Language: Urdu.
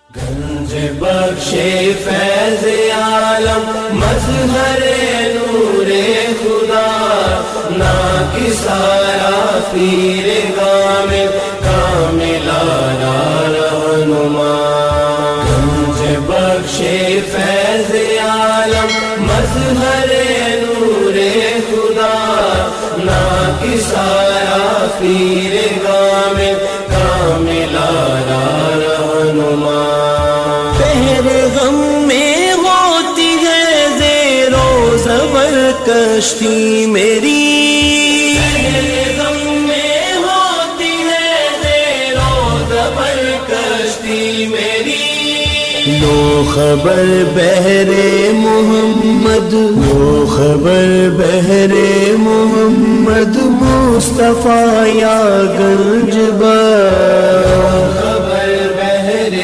گنج بخش فیض عالم مظہر نور خدا نا کی سارا پیر کامل رہنما گنج بخش فیض عالم مظہر نور خدا نا کی سارا پیر کامل رہنما کشتی میری غم میں ہوتی ہے زیر و زبر کشتی میری لو خبر بحر محمد لو خبر بحر محمد مصطفیٰ یا گنج بخش